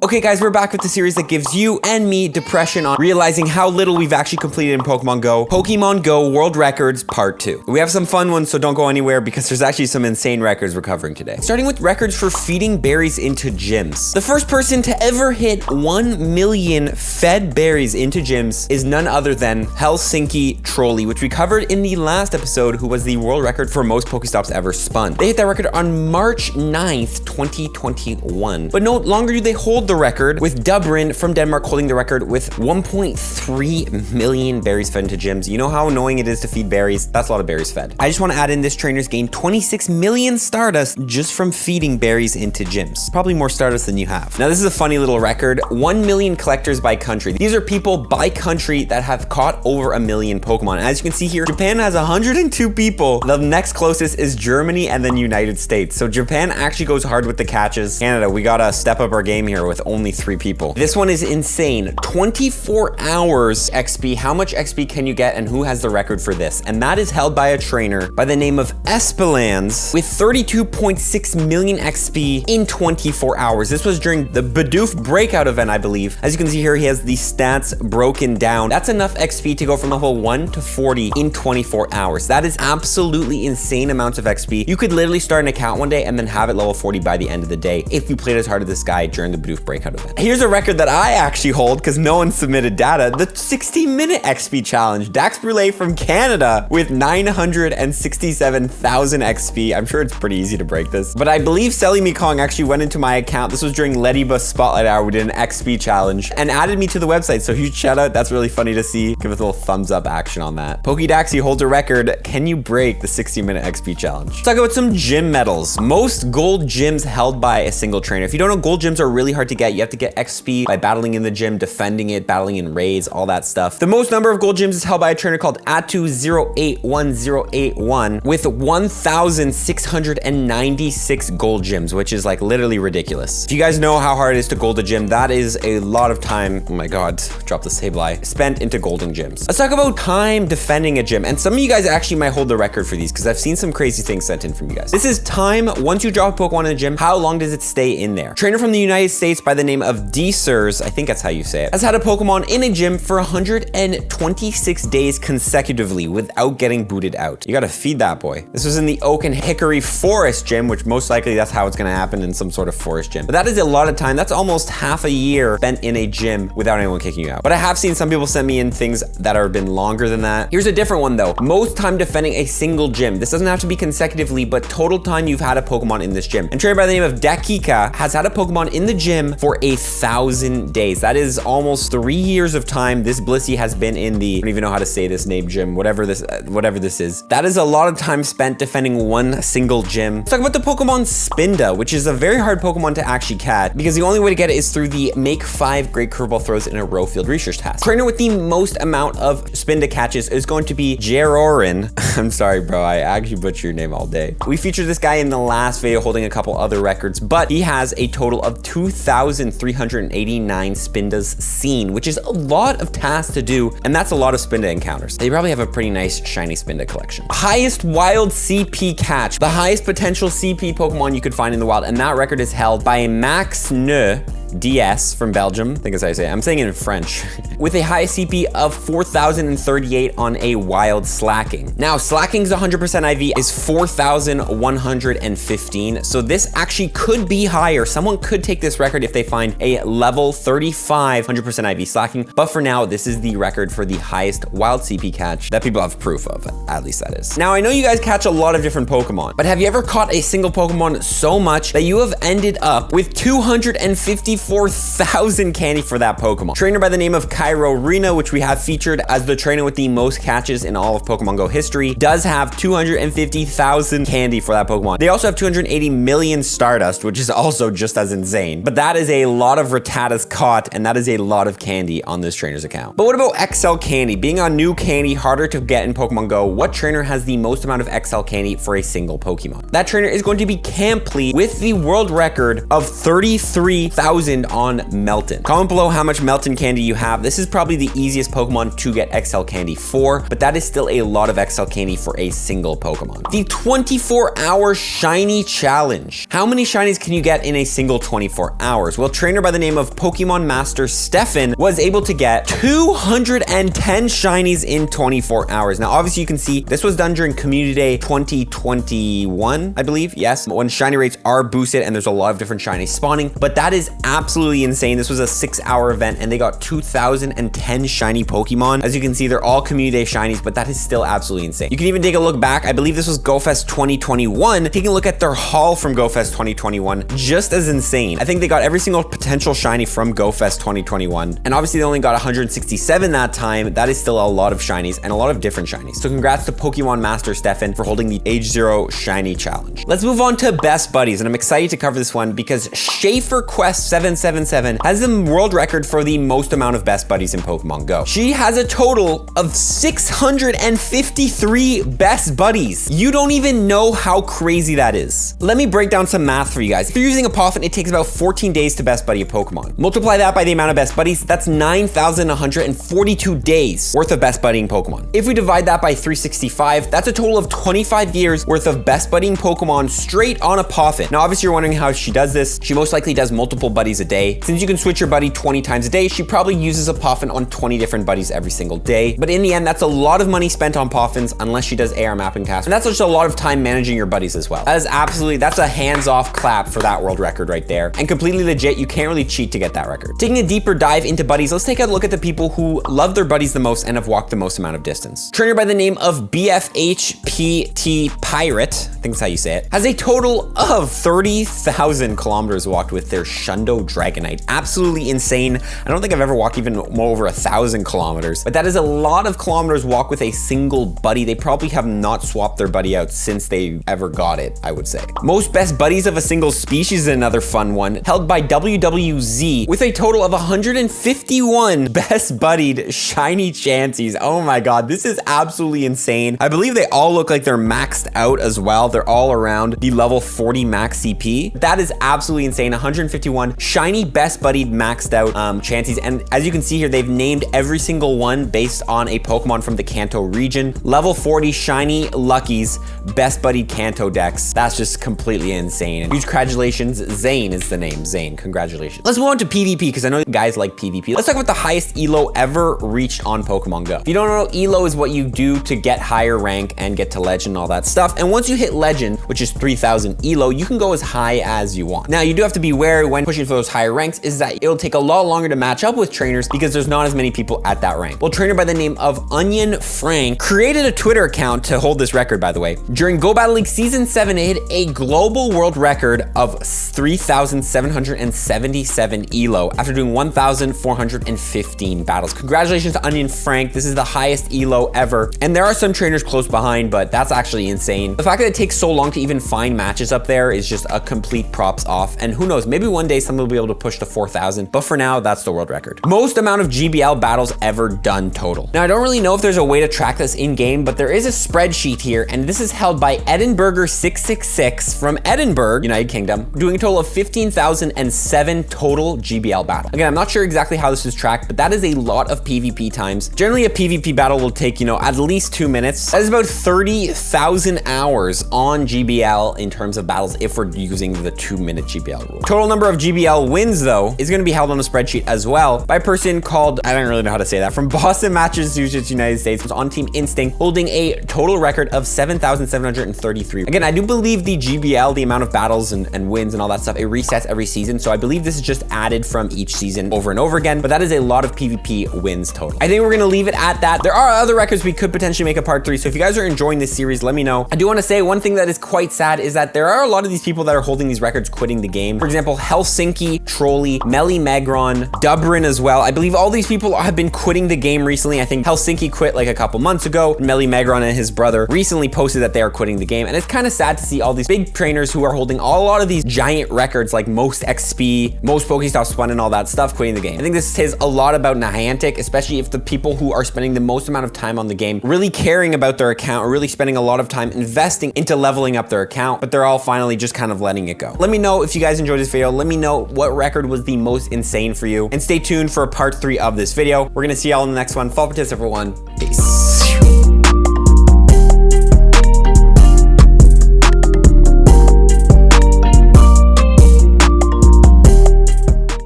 Okay guys, we're back with the series that gives you and me depression on realizing how little we've actually completed in Pokemon Go. Pokemon Go World Records Part 2. We have some fun ones, so don't go anywhere because there's actually some insane records we're covering today. Starting with records for feeding berries into gyms. The first person to ever hit 1 million fed berries into gyms is none other than Helsinki Trolley, which we covered in the last episode, who was the world record for most Pokestops ever spun. They hit that record on March 9th, 2021. But no longer do they hold the record, with Dubrin from Denmark holding the record with 1.3 million berries fed into gyms. You know how annoying it is to feed berries? That's a lot of berries fed. I just want to add in this trainer's gained 26 million Stardust just from feeding berries into gyms. Probably more Stardust than you have. Now this is a funny little record. 1 million collectors by country. These are people by country that have caught over 1 million Pokemon. As you can see here, Japan has 102 people. The next closest is Germany and then United States. So Japan actually goes hard with the catches. Canada, we gotta step up our game here with only 3 people. This one is insane. 24 hours XP. How much XP can you get and who has the record for this? And that is held by a trainer by the name of Espelans with 32.6 million XP in 24 hours. This was during the Bidoof breakout event, I believe. As you can see here, he has the stats broken down. That's enough XP to go from level 1 to 40 in 24 hours. That is absolutely insane amounts of XP. You could literally start an account one day and then have it level 40 by the end of the day if you played as hard as this guy during the Bidoof breakout event. Here's a record that I actually hold because no one submitted data. The 60-minute XP challenge. Dax Brule from Canada with 967,000 XP. I'm sure it's pretty easy to break this. But I believe Selly Me Kong actually went into my account. This was during Ledybus Spotlight Hour. We did an XP challenge and added me to the website. So huge shout out. That's really funny to see. Give us a little thumbs up action on that. Pokedaxy holds a record. Can you break the 60-minute XP challenge? Let's talk about some gym medals. Most gold gyms held by a single trainer. If you don't know, gold gyms are really hard to get. You have to get XP by battling in the gym, defending it, battling in raids, all that stuff. The most number of gold gyms is held by a trainer called AUTOCATCHER'S with 1,696 gold gyms, which is like literally ridiculous. If you guys know how hard it is to gold a gym, that is a lot of time, oh my god, drop the Sableye, spent into golding gyms. Let's talk about time defending a gym. And some of you guys actually might hold the record for these because I've seen some crazy things sent in from you guys. This is time once you drop a Pokemon in a gym, how long does it stay in there? Trainer from the United States by the name of DSIRS, I think that's how you say it, has had a Pokemon in a gym for 126 days consecutively without getting booted out. You gotta feed that boy. This was in the Oak and Hickory Forest gym, which most likely that's how it's gonna happen in some sort of forest gym. But that is a lot of time. That's almost half a year spent in a gym without anyone kicking you out. But I have seen some people send me in things that have been longer than that. Here's a different one though. Most time defending a single gym. This doesn't have to be consecutively, but total time you've had a Pokemon in this gym. And trainer by the name of Dakika has had a Pokemon in the gym for 1,000 days. That is almost 3 years of time this Blissey has been in the, I don't even know how to say this name, gym, whatever this is. That is a lot of time spent defending one single gym. Let's talk about the Pokemon Spinda, which is a very hard Pokemon to actually catch because the only way to get it is through the make 5 great curveball throws in a row field research task. Trainer with the most amount of Spinda catches is going to be Jerorin. I'm sorry, bro, I actually butchered your name all day. We featured this guy in the last video holding a couple other records, but he has a total of 2,389 Spindas seen, which is a lot of tasks to do, and that's a lot of Spinda encounters. They probably have a pretty nice shiny Spinda collection. Highest wild CP catch, the highest potential CP Pokemon you could find in the wild, and that record is held by Max Ne DS from Belgium, I think that's how I say it. I'm saying it in French. With a high CP of 4,038 on a wild Slacking. Now, Slacking's 100% IV is 4,115. So this actually could be higher. Someone could take this record if they find a level 35 100% IV Slacking. But for now, this is the record for the highest wild CP catch that people have proof of, at least that is. Now, I know you guys catch a lot of different Pokemon, but have you ever caught a single Pokemon so much that you have ended up with 254,000 candy for that Pokemon? Trainer by the name of Cairo Rena, which we have featured as the trainer with the most catches in all of Pokemon Go history, does have 250,000 candy for that Pokemon. They also have 280 million Stardust, which is also just as insane. But that is a lot of Rattatas caught, and that is a lot of candy on this trainer's account. But what about XL candy? Being on new candy, harder to get in Pokemon Go, what trainer has the most amount of XL candy for a single Pokemon? That trainer is going to be Camply with the world record of 33,000 1000 on Melton. Comment below how much Melton candy you have. This is probably the easiest Pokemon to get XL candy for, but that is still a lot of XL candy for a single Pokemon. The 24-hour shiny challenge. How many shinies can you get in a single 24 hours? Well, trainer by the name of Pokemon Master Stefan was able to get 210 shinies in 24 hours. Now, obviously you can see this was done during Community Day 2021, I believe. Yes, when shiny rates are boosted and there's a lot of different shinies spawning, but that is absolutely insane. This was a 6-hour event and they got 2010 shiny Pokemon. As you can see, they're all Community Day shinies, but that is still absolutely insane. You can even take a look back. I believe this was GoFest 2021. Taking a look at their haul from GoFest 2021, just as insane. I think they got every single potential shiny from GoFest 2021. And obviously they only got 167 that time. That is still a lot of shinies and a lot of different shinies. So congrats to Pokemon Master Stefan for holding the Age 0 shiny challenge. Let's move on to best buddies. And I'm excited to cover this one because Schaefer Quest 777 has the world record for the most amount of best buddies in Pokemon Go. She has a total of 653 best buddies. You don't even know how crazy that is. Let me break down some math for you guys. If you're using a Poffin, it takes about 14 days to best buddy a Pokemon. Multiply that by the amount of best buddies, that's 9,142 days worth of best buddying Pokemon. If we divide that by 365, that's a total of 25 years worth of best buddying Pokemon straight on a Poffin. Now, obviously you're wondering how she does this. She most likely does multiple buddies a day. Since you can switch your buddy 20 times a day, she probably uses a Poffin on 20 different buddies every single day. But in the end, that's a lot of money spent on Poffins unless she does AR mapping tasks. And that's just a lot of time managing your buddies as well. That is absolutely, that's a hands-off clap for that world record right there. And completely legit, you can't really cheat to get that record. Taking a deeper dive into buddies, let's take a look at the people who love their buddies the most and have walked the most amount of distance. Trainer by the name of BFHPT Pirate, I think that's how you say it, has a total of 30,000 kilometers walked with their Shundo Dragonite. Absolutely insane. I don't think I've ever walked even more over 1,000 kilometers, but that is a lot of kilometers walked with a single buddy. They probably have not swapped their buddy out since they ever got it, I would say. Most best buddies of a single species is another fun one, held by WWZ with a total of 151 best buddied shiny Chanseys. Oh my god, this is absolutely insane. I believe they all look like they're maxed out as well. They're all around the level 40 max CP. That is absolutely insane. 151 shiny best buddied maxed out Chanseys. And as you can see here, they've named every single one based on a Pokemon from the Kanto region. Level 40 shiny Luckies best buddied Kanto decks. That's just completely insane. And huge congratulations. Zane is the name. Zane, congratulations. Let's move on to PvP because I know guys like PvP. Let's talk about the highest ELO ever reached on Pokemon Go. If you don't know, ELO is what you do to get higher rank and get to Legend and all that stuff. And once you hit Legend, which is 3,000 ELO, you can go as high as you want. Now, you do have to be wary when pushing for those higher ranks is that it'll take a lot longer to match up with trainers because there's not as many people at that rank. Well, trainer by the name of Onion Frank created a Twitter account to hold this record, by the way. During Go Battle League Season 7, it hit a global world record of 3,777 ELO after doing 1,415 battles. Congratulations to Onion Frank. This is the highest ELO ever. And there are some trainers close behind, but that's actually insane. The fact that it takes so long to even find matches up there is just a complete props off. And who knows, maybe one day someone will be able to push to 4,000. But for now, that's the world record. Most amount of GBL battles ever done total. Now, I don't really know if there's a way to track this in game, but there is a spreadsheet here, and this is held by Edinburgher666 from Edinburgh, United Kingdom, doing a total of 15,007 total GBL battle. Again, I'm not sure exactly how this is tracked, but that is a lot of PvP times. Generally, a PvP battle will take, at least 2 minutes. That is about 30,000 hours on GBL in terms of battles if we're using the 2-minute GBL rule. Total number of GBL wins, though, is going to be held on a spreadsheet as well by a person called, I don't really know how to say that, from Boston, Massachusetts, United States, was on Team Instinct, holding a total record of 7,733. Again, I do believe the GBL, the amount of battles and wins and all that stuff, it resets every season. So I believe this is just added from each season over and over again, but that is a lot of PvP wins total. I think we're going to leave it at that. There are other records we could potentially make a part 3. So if you guys are enjoying this series, let me know. I do want to say one thing that is quite sad is that there are a lot of these people that are holding these records quitting the game. For example, Helsinki, Trolley, Melly Megron, Dubrin as well. I believe all these people have been quitting the game recently. I think Helsinki quit like a couple months ago. Melly Megron and his brother recently posted that they are quitting the game. And it's kind of sad to see all these big trainers who are holding a lot of these giant records like most XP, most Pokestop spun and all that stuff quitting the game. I think this says a lot about Niantic, especially if the people who are spending the most amount of time on the game really caring about their account or really spending a lot of time investing into leveling up their account, but they're all finally just kind of letting it go. Let me know if you guys enjoyed this video. Let me know what record was the most insane for you. And stay tuned for part 3 of this video. We're gonna see y'all in the next one. Fall participant 1.